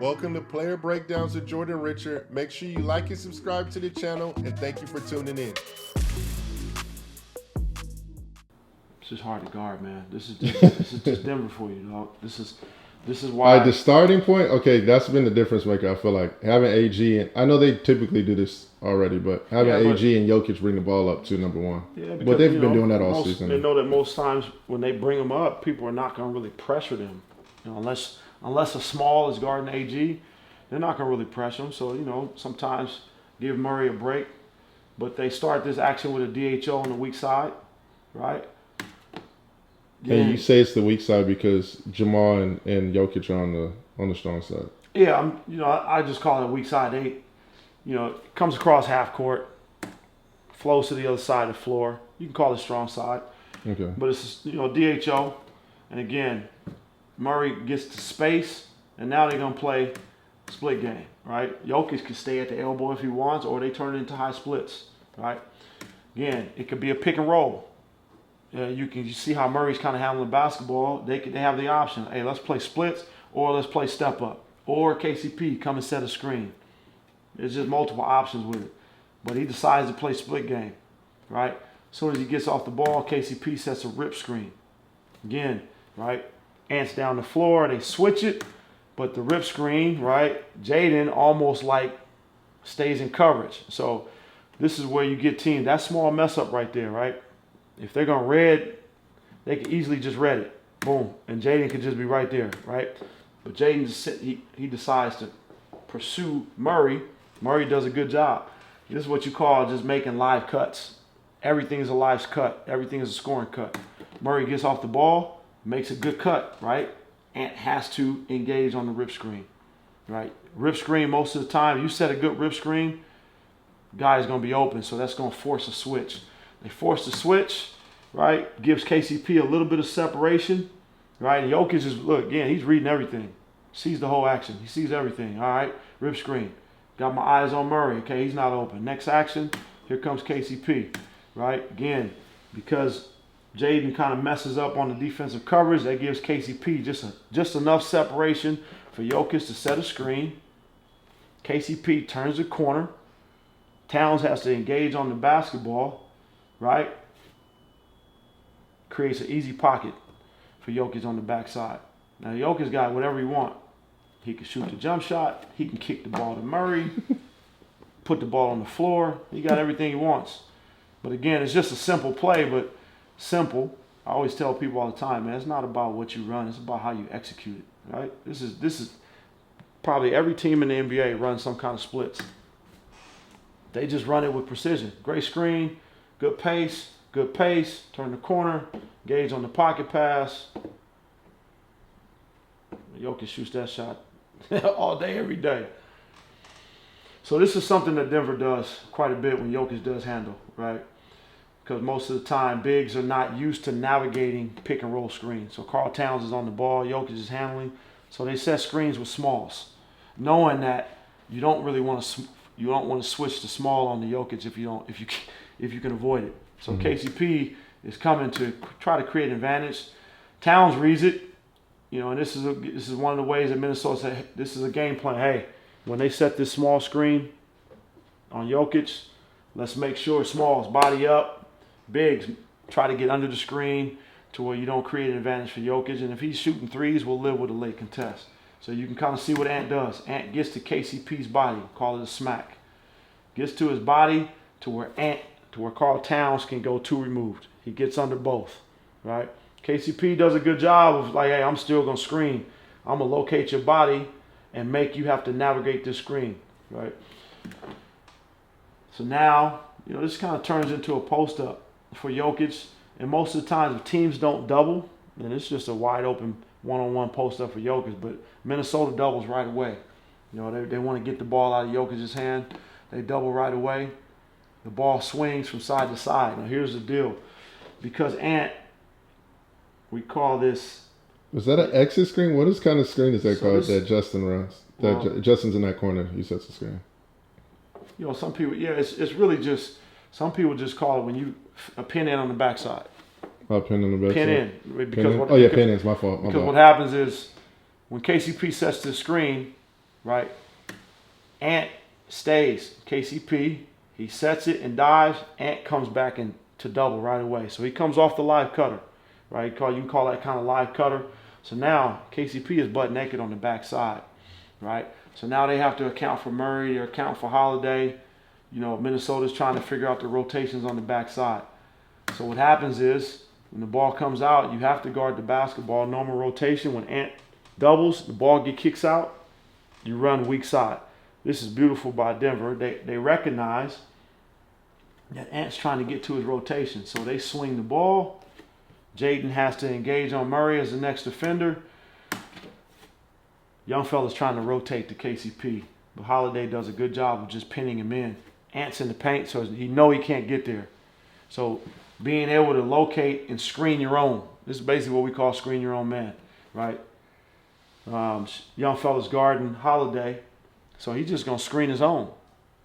Welcome to Player Breakdowns with Jordan Richard. Make sure you like and subscribe to the channel, and thank you for tuning in. It's just hard to guard, man. This is just Denver for you, dog. This is why. All right, the starting point. Okay, that's been the difference maker. I feel like having AG, and I know they typically do this already, but having AG and Jokic bring the ball up to number one. Yeah, because, but they've been doing that all season. They know that most times when they bring them up, people are not going to really pressure them, unless a small is guarding AG, they're not going to really pressure them. So sometimes give Murray a break, but they start this action with a DHO on the weak side, right? Yeah. And you say it's the weak side because Jamal and Jokic are on the strong side. Yeah, I just call it a weak side 8. It comes across half court, flows to the other side of the floor. You can call it strong side. Okay. But it's DHO, and again, Murray gets to space, and now they're gonna play split game, right? Jokic can stay at the elbow if he wants, or they turn it into high splits, right? Again, it could be a pick and roll. You see how Murray's kind of handling the basketball. They have the option. Hey, let's play splits, or let's play step up, or KCP come and set a screen. There's just multiple options with it. But he decides to play split game, right? As soon as he gets off the ball, KCP sets a rip screen. Again, right? Ants down the floor, they switch it, but the rip screen, right? Jaden almost like stays in coverage. So this is where you get teams. That small mess up right there, right? If they're going to red, they can easily just red it. Boom. And Jaden could just be right there, right? But Jaden, he decides to pursue Murray. Murray does a good job. This is what you call just making live cuts. Everything is a live cut. Everything is a scoring cut. Murray gets off the ball, makes a good cut, right? Ant has to engage on the rip screen, right? Rip screen, most of the time, you set a good rip screen, guy's going to be open, so that's going to force a switch. They force the switch, right? Gives KCP a little bit of separation, right? And Jokic is, look, again, he's reading everything. Sees the whole action. He sees everything, all right? Rip screen. Got my eyes on Murray. Okay, he's not open. Next action, here comes KCP, right? Again, because Jaden kind of messes up on the defensive coverage, that gives KCP just enough separation for Jokic to set a screen. KCP turns the corner. Towns has to engage on the basketball, right? Creates an easy pocket for Jokic on the backside. Now, Jokic got whatever he wants. He can shoot the jump shot. He can kick the ball to Murray. Put the ball on the floor. He got everything he wants. But again, it's just a simple play, but simple. I always tell people all the time, man, it's not about what you run. It's about how you execute it, right? This is probably every team in the NBA runs some kind of splits. They just run it with precision. Great screen, good pace, turn the corner, engage on the pocket pass. Jokic shoots that shot all day, every day. So this is something that Denver does quite a bit when Jokic does handle, right? Because most of the time, bigs are not used to navigating pick and roll screens. So Karl Towns is on the ball, Jokic is handling. So they set screens with smalls, knowing that you don't want to switch to small on the Jokic if you can avoid it. So KCP is coming to try to create an advantage. Towns reads it. And this is one of the ways that Minnesota said, this is a game plan. Hey, when they set this small screen on Jokic, let's make sure smalls body up, bigs try to get under the screen to where you don't create an advantage for Jokic. And if he's shooting threes, we'll live with a late contest. So you can kind of see what Ant does. Ant gets to KCP's body, call it a smack. Gets to his body to where Karl Towns can go 2 removed. He gets under both, right? KCP does a good job of like, hey, I'm still going to screen. I'm going to locate your body and make you have to navigate this screen, right? So now, this kind of turns into a post-up for Jokic. And most of the times, if teams don't double, then it's just a wide-open one-on-one post-up for Jokic. But Minnesota doubles right away. They want to get the ball out of Jokic's hand. They double right away. The ball swings from side to side. Now, here's the deal. Because Ant, we call this. Was that an exit screen? What kind of screen is that called that Justin runs? Justin's in that corner. He sets the screen. Some people, it's really just, some people just call it when you a pin in on the backside. Pin in the backside. Pin in. Pin in? Pin in. It's my fault. Because what happens is when KCP sets the screen, right? Ant stays. KCP, he sets it and dives. Ant comes back in to double right away. So he comes off the live cutter, right? You can call that kind of live cutter. So now KCP is butt naked on the backside, right? So now they have to account for Murray, they account for Holiday. You know, Minnesota's trying to figure out the rotations on the backside. So what happens is when the ball comes out, you have to guard the basketball. Normal rotation, when Ant doubles, the ball kicks out, you run weak side. This is beautiful by Denver. They recognize that Ant's trying to get to his rotation. So they swing the ball. Jaden has to engage on Murray as the next defender. Young fella's trying to rotate to KCP, but Holiday does a good job of just pinning him in. Ant's in the paint, so he can't get there. So being able to locate and screen your own. This is basically what we call screen your own man, right? Young fella's guarding Holiday, so he's just going to screen his own,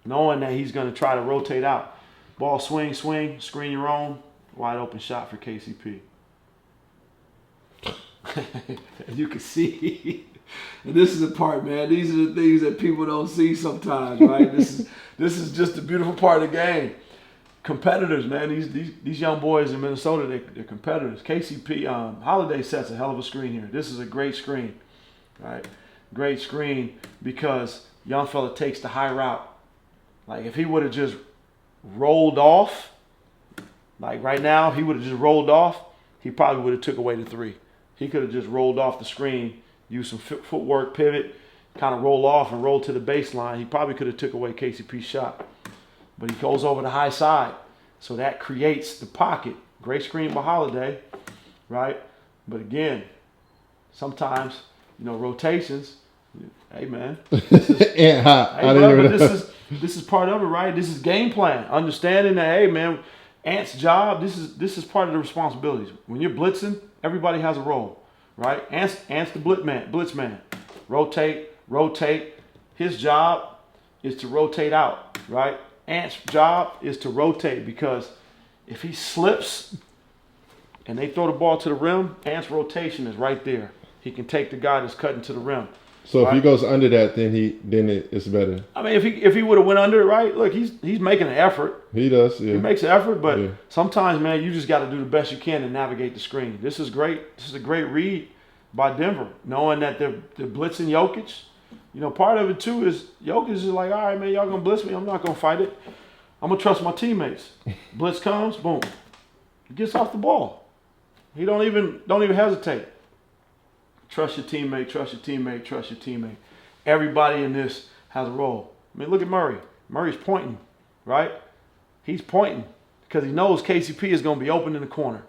knowing that he's going to try to rotate out. Ball swing, screen your own, wide open shot for KCP. As you can see, and this is the part, man. These are the things that people don't see sometimes, right? This is just a beautiful part of the game. Competitors, man. These young boys in Minnesota, they're competitors. KCP, Holiday sets a hell of a screen here. This is a great screen, right? Great screen because young fella takes the high route. Like if he would have just rolled off, like right now, if he would have just rolled off, he probably would have took away the three. He could have just rolled off the screen, used some footwork, pivot, kind of roll off and roll to the baseline. He probably could have took away KCP's shot. But he goes over the high side. So that creates the pocket. Great screen by Holiday, right? But again, sometimes, rotations. Hey, man. This is part of it, right? This is game plan. Understanding that, hey, man, Ant's job, this is part of the responsibilities. When you're blitzing, everybody has a role, right? Ant's the blitz man. Rotate. His job is to rotate out, right? Ant's job is to rotate because if he slips and they throw the ball to the rim, Ant's rotation is right there. He can take the guy that's cutting to the rim. So right? If he goes under that, then it's better. I mean, if he would have went under it, right? Look, he's making an effort. He does. Yeah. He makes an effort, but sometimes, man, you just got to do the best you can to navigate the screen. This is great. This is a great read by Denver, knowing that they're blitzing Jokic. Part of it too is Jokic is like, all right, man, y'all gonna blitz me. I'm not gonna fight it. I'm gonna trust my teammates. Blitz comes, boom, he gets off the ball. He don't even hesitate. Trust your teammate, trust your teammate, trust your teammate. Everybody in this has a role. I mean, look at Murray. Murray's pointing, right? He's pointing because he knows KCP is going to be open in the corner.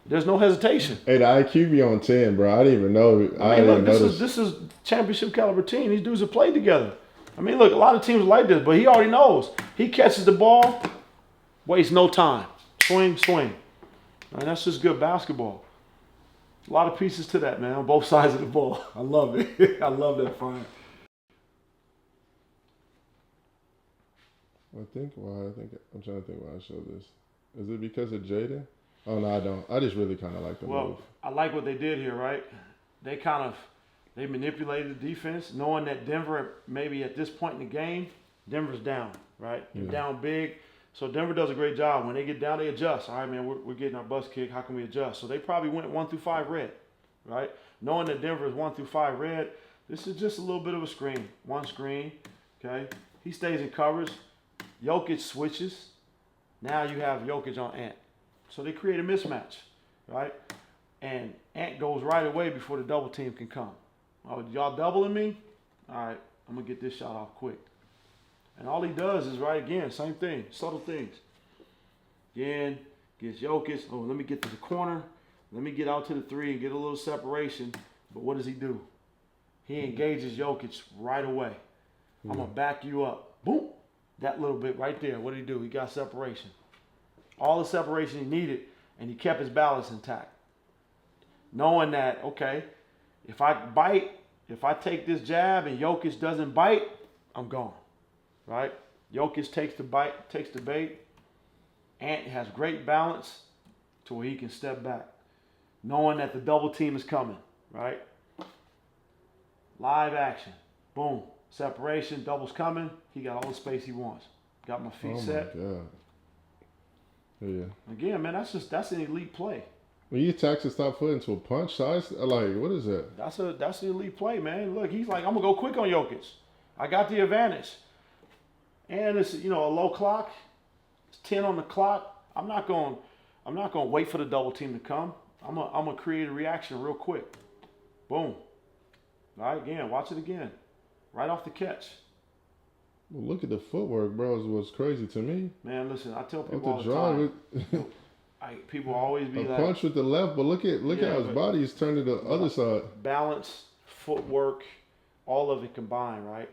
There's no hesitation. Hey, the IQ be on 10, bro. I didn't even know. This is championship caliber team. These dudes have played together. I mean, look, a lot of teams are like this, but he already knows. He catches the ball, wastes no time. Swing. And that's just good basketball. A lot of pieces to that, man, on both sides of the ball. I love it. I love that find. I'm trying to think why I showed this. Is it because of Jaden? Oh, no, I don't. I just really kind of like the move. I like what they did here, right? They manipulated the defense, knowing that Denver, maybe at this point in the game, Denver's down, right? They're down big. So Denver does a great job. When they get down, they adjust. All right, man, we're getting our butts kicked. How can we adjust? So they probably went 1 through 5 red, right? Knowing that Denver is 1 through 5 red, this is just a little bit of a screen. One screen, okay? He stays in covers. Jokic switches. Now you have Jokic on Ant. So they create a mismatch, right? And Ant goes right away before the double team can come. Oh, y'all doubling me? All right, I'm going to get this shot off quick. And all he does is, right, again, same thing, subtle things. Again, gets Jokic. Oh, let me get to the corner. Let me get out to the 3 and get a little separation. But what does he do? He engages Jokic right away. I'm going to back you up. Boom. That little bit right there. What did he do? He got separation. All the separation he needed, and he kept his balance intact. Knowing that, okay, if I bite, if I take this jab and Jokic doesn't bite, I'm gone. Right? Jokic takes the bait. Ant has great balance to where he can step back, knowing that the double team is coming, right? A Live action. Boom. Separation. Doubles coming. He got all the space he wants. Got my feet set. Oh, my God. Yeah. Again, man, that's an elite play. When you attach his top foot into a punch size, like, what is that? That's an elite play, man. Look, he's like, I'm going to go quick on Jokic. I got the advantage. And it's, a low clock. It's 10 on the clock. I'm not going to wait for the double team to come. I'm going to create a reaction real quick. Boom. All right, again, watch it again. Right off the catch. Well, look at the footwork, bro. Is what's crazy to me. Man, listen, I tell Off people all the the draw, time. People always be a like, punch with the left, but look how his body is turned to the other side. Balance, footwork, all of it combined, right?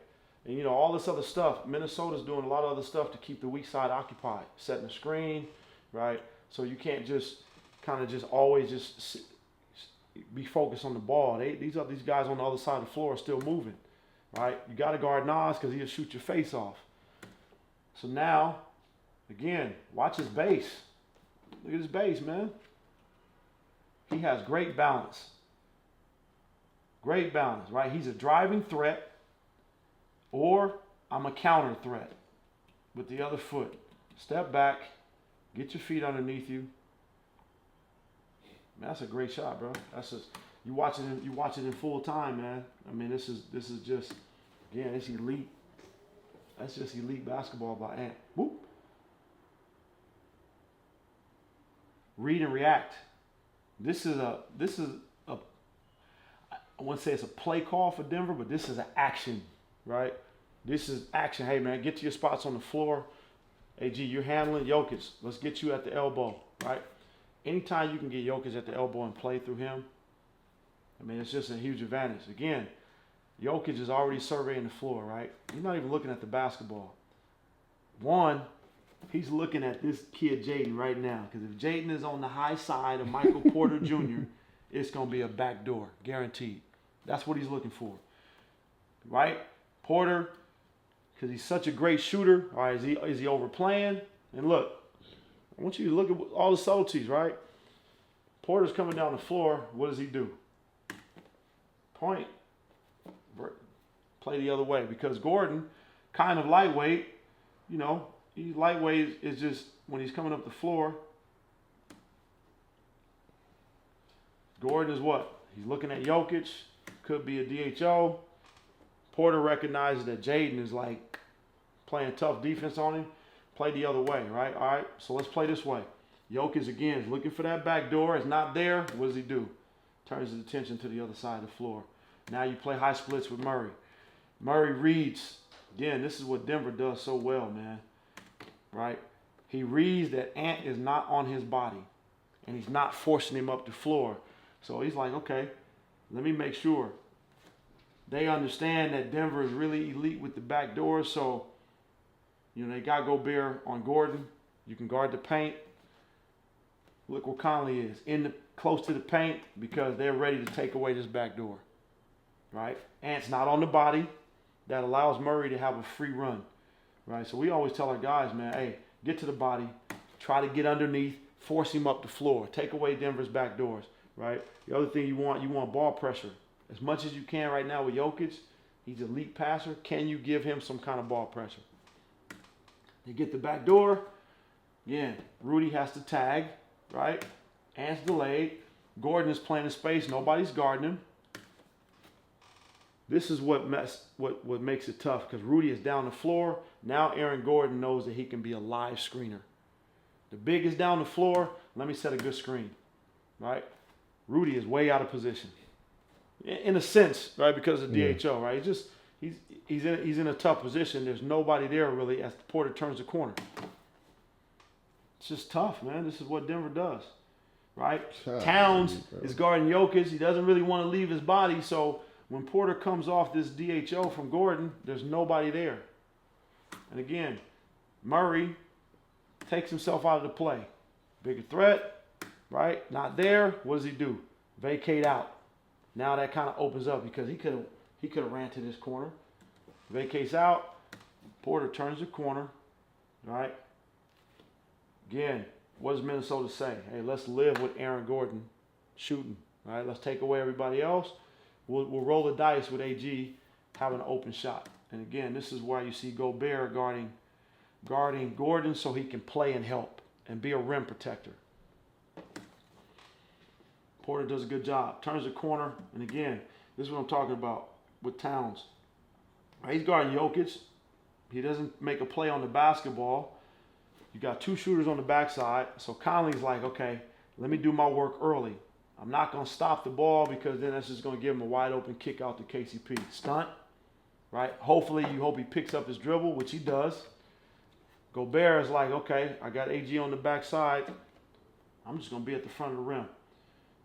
And all this other stuff. Minnesota's doing a lot of other stuff to keep the weak side occupied, setting the screen, right? So you can't just always be focused on the ball. These guys on the other side of the floor are still moving, right? You got to guard Nas because he'll shoot your face off. So now, again, watch his base. Look at his base, man. He has great balance. Great balance, right? He's a driving threat, or I'm a counter threat with the other foot. Step back, get your feet underneath you. Man, that's a great shot, bro. That's just you watch it in full time, man. I mean, this is just, again, it's elite. That's just elite basketball by Ant. Whoop. Read and react. This is a I wouldn't say it's a play call for Denver, but this is an action, right? This is action. Hey, man, get to your spots on the floor. Hey, G, you're handling Jokic. Let's get you at the elbow, right? Anytime you can get Jokic at the elbow and play through him, I mean, it's just a huge advantage. Again, Jokic is already surveying the floor, right? He's not even looking at the basketball. One, he's looking at this kid, Jaden, right now. Because if Jaden is on the high side of Michael Porter Jr., it's going to be a backdoor, guaranteed. That's what he's looking for, right? Porter, because he's such a great shooter, all right, is he overplaying? And look, I want you to look at all the subtleties, right? Porter's coming down the floor. What does he do? Point. Play the other way. Because Gordon, kind of lightweight, he's lightweight is just when he's coming up the floor. Gordon is what? He's looking at Jokic. Could be a DHO. Porter recognizes that Jaden is like playing tough defense on him. Play the other way, right? All right, so let's play this way. Jokic, again, is looking for that back door. It's not there. What does he do? Turns his attention to the other side of the floor. Now you play high splits with Murray. Murray reads. Again, this is what Denver does so well, man. Right? He reads that Ant is not on his body. And he's not forcing him up the floor. So he's like, okay, let me make sure. They understand that Denver is really elite with the back door. So, they got Gobert on Gordon. You can guard the paint. Look where Conley is. Close to the paint because they're ready to take away this back door. Right? Ant's not on the body. That allows Murray to have a free run. Right? So we always tell our guys, man, hey, get to the body. Try to get underneath. Force him up the floor. Take away Denver's back doors. Right? The other thing you want ball pressure. As much as you can right now with Jokic, he's an elite passer. Can you give him some kind of ball pressure? They get the back door. Again, Rudy has to tag, right? Ant's delayed. Gordon is playing in space. Nobody's guarding him. This is what makes it tough because Rudy is down the floor. Now Aaron Gordon knows that he can be a live screener. The big is down the floor. Let me set a good screen, right? Rudy is way out of position. In a sense, right, because of DHO, right? He's in a tough position. There's nobody there really as Porter turns the corner. It's just tough, man. This is what Denver does, right? Towns is guarding Jokic. He doesn't really want to leave his body, so when Porter comes off this DHO from Gordon, there's nobody there. And again, Murray takes himself out of the play. Bigger threat, right? Not there. What does he do? Vacate out. Now that kind of opens up because he could have ran to this corner. Vacates out. Porter turns the corner. Right? Again, what does Minnesota say? Hey, let's live with Aaron Gordon shooting. All right, let's take away everybody else. we'll roll the dice with AG having an open shot. And again, this is why you see Gobert guarding Gordon so he can play and help and be a rim protector. Porter does a good job. Turns the corner, and again, this is what I'm talking about with Towns. He's guarding Jokic. He doesn't make a play on the basketball. You got 2 shooters on the backside. So Conley's like, okay, let me do my work early. I'm not going to stop the ball because then that's just going to give him a wide open kick out to KCP. Stunt, right? Hopefully you hope he picks up his dribble, which he does. Gobert is like, okay, I got AG on the backside. I'm just going to be at the front of the rim.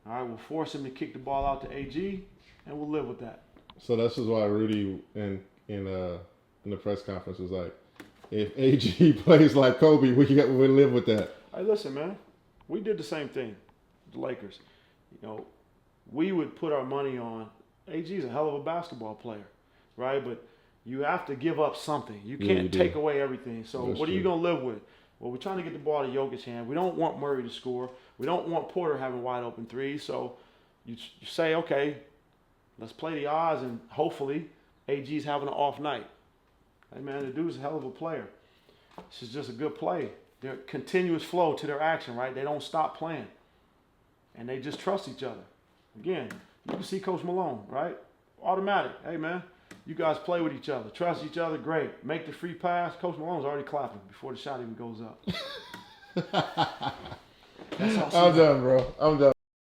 All right, we'll force him to kick the ball out to AG, and we'll live with that. So this is why Rudy in the press conference was like, if AG plays like Kobe, we live with that. Hey, listen, man, we did the same thing, the Lakers. You know, we would put our money on AG's a hell of a basketball player, right? But you have to give up something. You can't take away everything. So what are you going to live with? Well, we're trying to get the ball to Jokic's hand. We don't want Murray to score. We don't want Porter having wide open threes. So you say, okay, let's play the odds, and hopefully AG's having an off night. Hey, man, the dude's a hell of a player. This is just a good play. They're continuous flow to their action, right? They don't stop playing. And they just trust each other. Again, you can see Coach Malone, right? Automatic. Hey, man, you guys play with each other. Trust each other. Great. Make the free pass. Coach Malone's already clapping before the shot even goes up. I'm done, bro. I'm done.